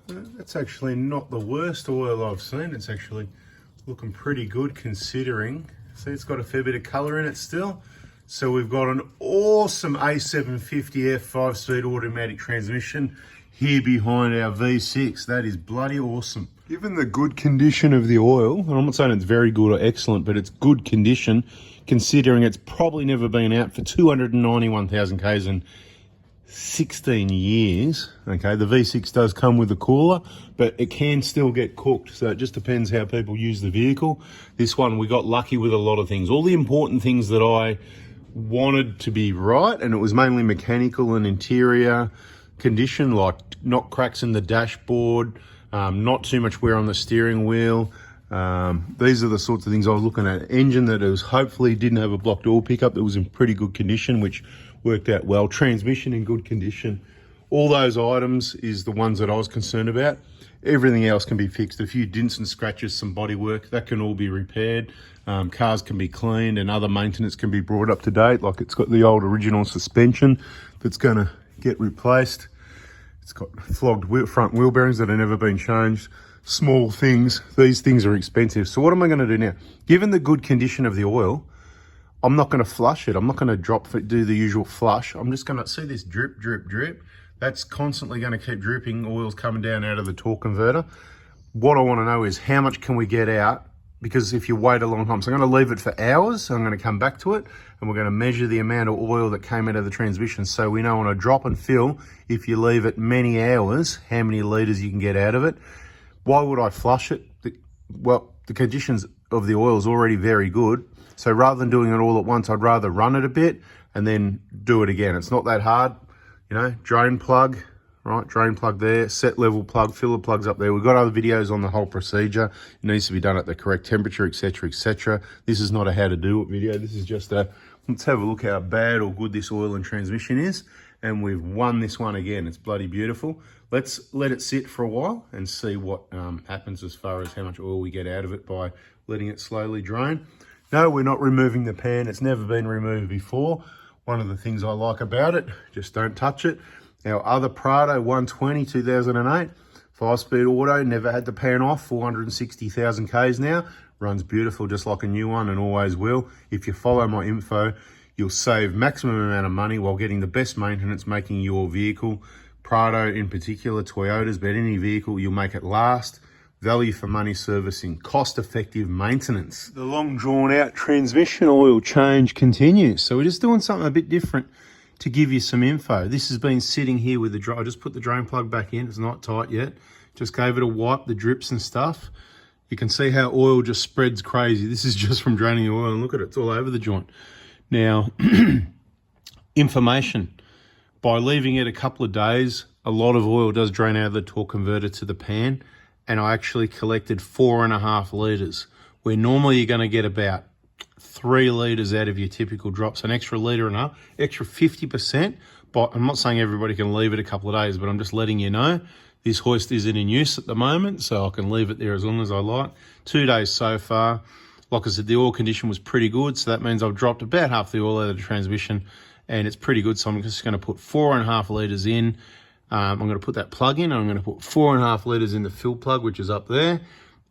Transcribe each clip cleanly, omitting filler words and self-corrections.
That's actually not the worst oil I've seen. It's actually looking pretty good considering. See, it's got a fair bit of colour in it still. So we've got an awesome a750f 5-speed automatic transmission here behind our V6. That is bloody awesome. Given the good condition of the oil, and I'm not saying it's very good or excellent, but it's good condition considering it's probably never been out for 291,000 Ks in 16 years. Okay, the V6 does come with a cooler, but it can still get cooked, so it just depends how people use the vehicle. This one, we got lucky with a lot of things. All the important things that I wanted to be right, and it was mainly mechanical and interior condition, like not cracks in the dashboard, not too much wear on the steering wheel. These are the sorts of things I was looking at. Engine that was hopefully didn't have a blocked oil pickup, that was in pretty good condition, which worked out well. Transmission in good condition. All those items is the ones that I was concerned about. Everything else can be fixed. A few dents and scratches, some body work, that can all be repaired. Cars can be cleaned and other maintenance can be brought up to date. Like it's got the old original suspension that's going to get replaced. It's got flogged front wheel bearings that have never been changed. Small things. These things are expensive. So what am I going to do now? Given the good condition of the oil, I'm not going to flush it. I'm not going to do the usual flush. I'm just going to see this drip, drip, drip. That's constantly going to keep dripping. Oil's coming down out of the torque converter. What I want to know is how much can we get out? Because if you wait a long time, so I'm going to leave it for hours. So I'm going to come back to it and we're going to measure the amount of oil that came out of the transmission. So we know on a drop and fill, if you leave it many hours, how many litres you can get out of it. Why would I flush it? Well, the conditions of the oil is already very good. So rather than doing it all at once, I'd rather run it a bit and then do it again. It's not that hard, you know, drain plug, right? Drain plug there, set level plug, filler plugs up there. We've got other videos on the whole procedure. It needs to be done at the correct temperature, etc., etc. This is not a how to do it video. This is just a, let's have a look how bad or good this oil and transmission is. And we've won this one again. It's bloody beautiful. Let's let it sit for a while and see what happens as far as how much oil we get out of it by letting it slowly drain. No, we're not removing the pan. It's never been removed before. One of the things I like about it, just don't touch it. Our other Prado 120 2008, 5-speed auto, never had the pan off, 460,000 Ks now. Runs beautiful, just like a new one, and always will. If you follow my info, you'll save maximum amount of money while getting the best maintenance, making your vehicle, Prado in particular, Toyotas, but any vehicle, you'll make it last. Value for money servicing, cost-effective maintenance. The long drawn-out transmission oil change continues. So we're just doing something a bit different to give you some info. This has been sitting here with the I just put the drain plug back in. It's not tight yet. Just gave it a wipe, the drips and stuff. You can see how oil just spreads crazy. This is just from draining the oil, and look at it, it's all over the joint. Now, information. By leaving it a couple of days, a lot of oil does drain out of the torque converter to the pan. And I actually collected 4.5 litres, where normally you're going to get about 3 litres out of your typical drops, an extra litre and a half, extra 50%. But I'm not saying everybody can leave it a couple of days, but I'm just letting you know this hoist isn't in use at the moment, so I can leave it there as long as I like. 2 days so far. Like I said, the oil condition was pretty good, so that means I've dropped about half the oil out of the transmission, and it's pretty good. So I'm just going to put 4.5 litres in. I'm going to put that plug in. I'm going to put 4.5 litres in the fill plug, which is up there.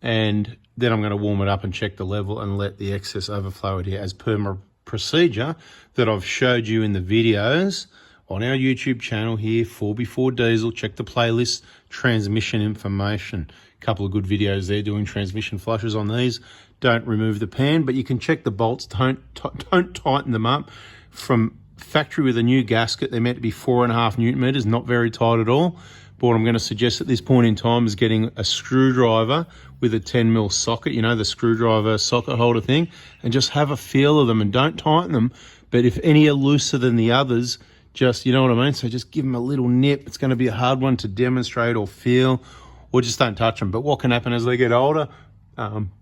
And then I'm going to warm it up and check the level and let the excess overflow out here as per my procedure that I've showed you in the videos on our YouTube channel here, 4x4 Diesel. Check the playlist, transmission information. A couple of good videos there doing transmission flushes on these. Don't remove the pan, but you can check the bolts. Don't tighten them up. From factory with a new gasket, they're meant to be 4.5 Newton meters, not very tight at all. But what I'm going to suggest at this point in time is getting a screwdriver with a 10mm socket, you know, the screwdriver socket holder thing, and just have a feel of them and don't tighten them. But if any are looser than the others, just, you know what I mean? So just give them a little nip. It's going to be a hard one to demonstrate or feel, or just don't touch them. But what can happen as they get older,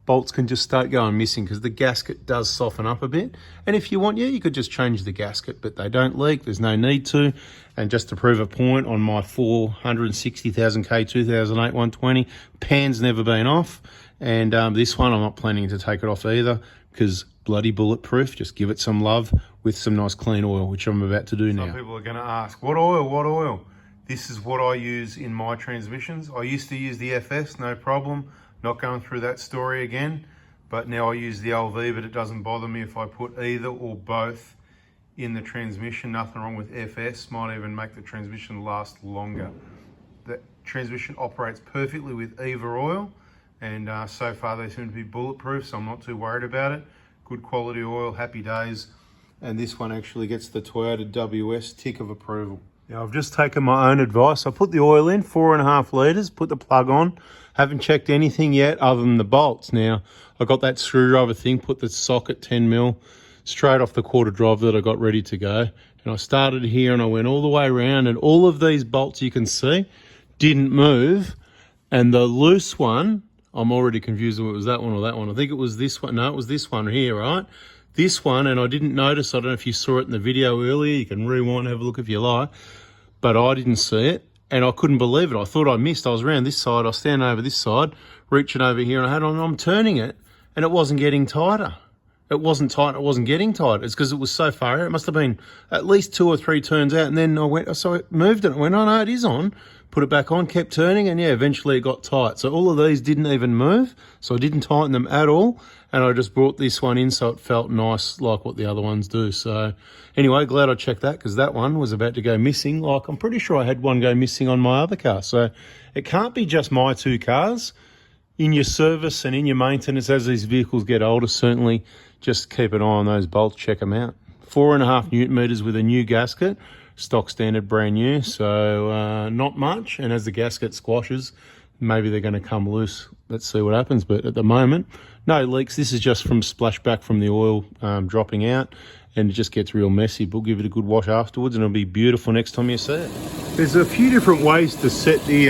bolts can just start going missing because the gasket does soften up a bit. And if you want, yeah, you could just change the gasket, but they don't leak. There's no need to. And just to prove a point, on my 460,000 K 2008 120, pan's never been off. And this one, I'm not planning to take it off either because bloody bulletproof. Just give it some love with some nice clean oil, which I'm about to do now. Some people are going to ask, what oil? What oil? This is what I use in my transmissions. I used to use the FS, no problem. Not going through that story again. But now I use the LV, but it doesn't bother me if I put either or both in the transmission. Nothing wrong with FS. Might even make the transmission last longer. The transmission operates perfectly with EVA oil, and so far they seem to be bulletproof, so I'm not too worried about it. Good quality oil, happy days. And this one actually gets the Toyota WS tick of approval. Now I've just taken my own advice. I put the oil in, 4.5 litres, put the plug on. Haven't checked anything yet other than the bolts. Now, I got that screwdriver thing, put the socket 10mm straight off the quarter drive that I got ready to go. And I started here and I went all the way around, and all of these bolts you can see didn't move. And the loose one, I'm already confused if it was that one or that one. I think it was this one. No, it was this one here, right? This one, and I didn't notice, I don't know if you saw it in the video earlier, you can rewind and have a look if you like, but I didn't see it, and I couldn't believe it. I thought I missed. I was around this side, I was standing over this side, reaching over here, and I'm turning it, and it wasn't getting tighter. It wasn't tight, it wasn't getting tight. It's because it was so far out. It must have been at least 2 or 3 turns out, and then so I moved it, I went, oh no, it is on. Put it back on, kept turning, and yeah, eventually it got tight. So all of these didn't even move, so I didn't tighten them at all, and I just brought this one in so it felt nice like what the other ones do. So anyway, glad I checked that, because that one was about to go missing. Like, I'm pretty sure I had one go missing on my other car. So it can't be just my 2 cars. In your service and in your maintenance as these vehicles get older, certainly just keep an eye on those bolts, check them out. 4.5 Newton meters with a new gasket. Stock standard, brand new, so not much. And as the gasket squashes, maybe they're going to come loose. Let's see what happens. But at the moment, no leaks. This is just from splashback from the oil dropping out, and it just gets real messy. But we'll give it a good wash afterwards, and it'll be beautiful next time you see it. There's a few different ways to set the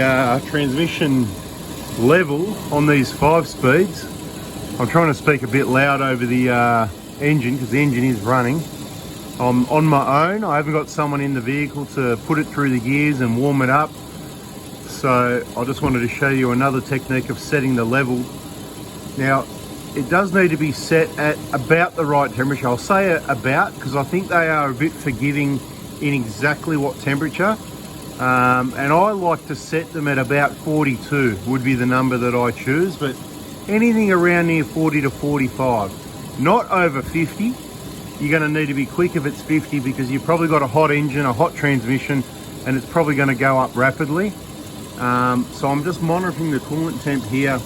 transmission level on these 5 speeds. I'm trying to speak a bit loud over the engine, because the engine is running. I'm on my own. I haven't got someone in the vehicle to put it through the gears and warm it up. So I just wanted to show you another technique of setting the level. Now, it does need to be set at about the right temperature. I'll say about, because I think they are a bit forgiving in exactly what temperature. And I like to set them at about 42 would be the number that I choose, but anything around near 40 to 45, not over 50. You're going to need to be quick if it's 50, because you've probably got a hot engine, a hot transmission, and it's probably going to go up rapidly. So I'm just monitoring the coolant temp here.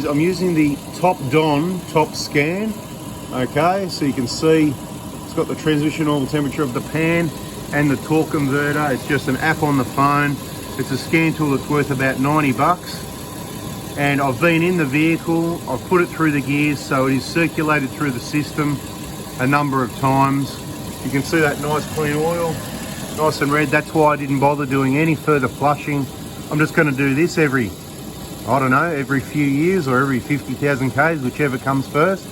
I'm using the top scan. Okay, so you can see it's got the transmission oil temperature of the pan and the torque converter. It's just an app on the phone. It's a scan tool that's worth about 90 bucks. And I've been in the vehicle, I've put it through the gears, so it is circulated through the system a number of times. You can see that nice clean oil, nice and red. That's why I didn't bother doing any further flushing. I'm just going to do this every few years or every 50,000 Ks, whichever comes first.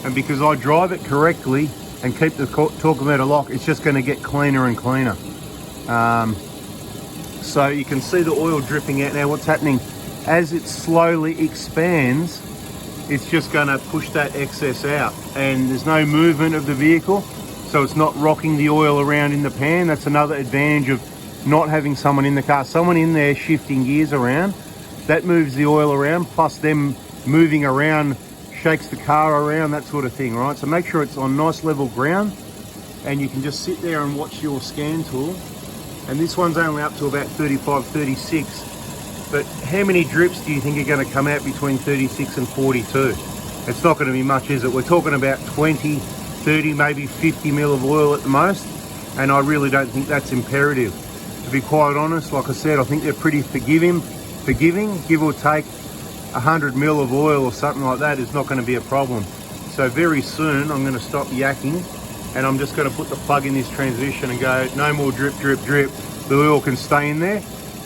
And because I drive it correctly and keep the torque converter lock, it's just going to get cleaner and cleaner. So you can see the oil dripping out now. What's happening as it slowly expands, it's just going to push that excess out, and there's no movement of the vehicle, so it's not rocking the oil around in the pan. That's another advantage of not having someone in the car. Someone in there shifting gears around, that moves the oil around, plus them moving around shakes the car around, that sort of thing, right? So make sure it's on nice level ground, and you can just sit there and watch your scan tool. And this one's only up to about 35, 36. But how many drips do you think are going to come out between 36 and 42? It's not going to be much, is it? We're talking about 20, 30, maybe 50 mil of oil at the most. And I really don't think that's imperative. To be quite honest, like I said, I think they're pretty forgiving. Give or take 100 mil of oil or something like that is not going to be a problem. So very soon I'm going to stop yakking, and I'm just going to put the plug in this transmission and go, no more drip, drip, drip. The oil can stay in there.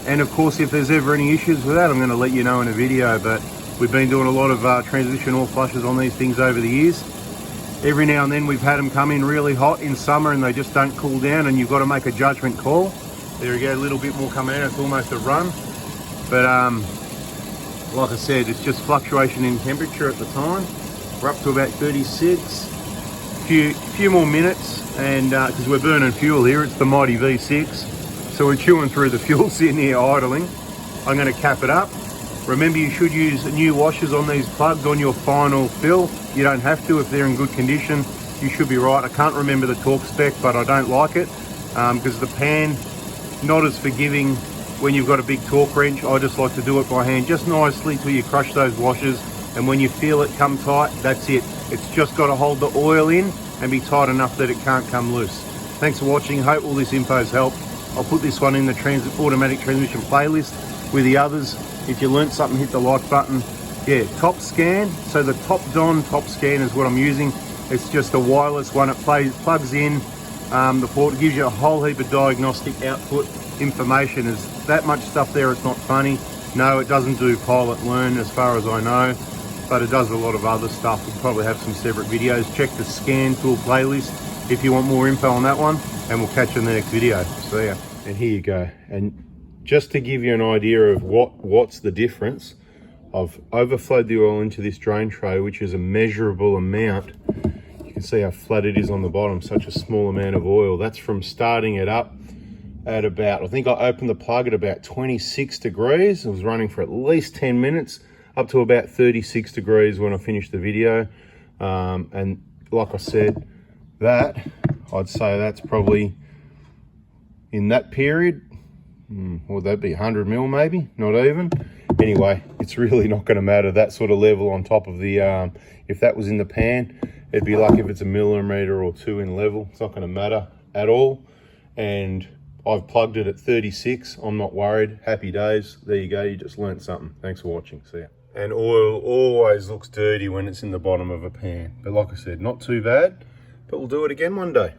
And of course, if there's ever any issues with that, I'm going to let you know in a video. But we've been doing a lot of transmission oil flushes on these things over the years. Every now and then we've had them come in really hot in summer and they just don't cool down, and you've got to make a judgment call. There we go, a little bit more coming out. It's almost a run. But like I said, it's just fluctuation in temperature at the time. We're up to about 36. Few more minutes, and because we're burning fuel here, it's the mighty V6. So we're chewing through the fuel sitting here idling. I'm going to cap it up. Remember, you should use new washers on these plugs on your final fill. You don't have to if they're in good condition. You should be right. I can't remember the torque spec, but I don't like it because the pan, not as forgiving when you've got a big torque wrench. I just like to do it by hand, just nicely till you crush those washers. And when you feel it come tight, that's it. It's just got to hold the oil in and be tight enough that it can't come loose. Thanks for watching. Hope all this info's helped. I'll put this one in the automatic transmission playlist with the others. If you learnt something, hit the like button. Yeah, top scan. So the top scan is what I'm using. It's just a wireless one. It plugs in the port. It gives you a whole heap of diagnostic output information. Is that much stuff there? It's not funny. No, it doesn't do pilot learn as far as I know, but it does a lot of other stuff. We'll probably have some separate videos. Check the scan tool playlist if you want more info on that one, and we'll catch you in the next video. See ya. And here you go. And just to give you an idea of what's the difference, I've overflowed the oil into this drain tray, which is a measurable amount. You can see how flat it is on the bottom, such a small amount of oil. That's from starting it up at about, I think I opened the plug at about 26 degrees. It was running for at least 10 minutes, up to about 36 degrees when I finished the video. And like I said, I'd say that's probably, in that period, would that be 100 mil maybe? Not even. Anyway, it's really not going to matter. That sort of level on top of the, if that was in the pan, it'd be like if it's a millimeter or two in level. It's not going to matter at all. And I've plugged it at 36. I'm not worried. Happy days. There you go. You just learned something. Thanks for watching. See ya. And oil always looks dirty when it's in the bottom of a pan. But like I said, not too bad. But we'll do it again one day.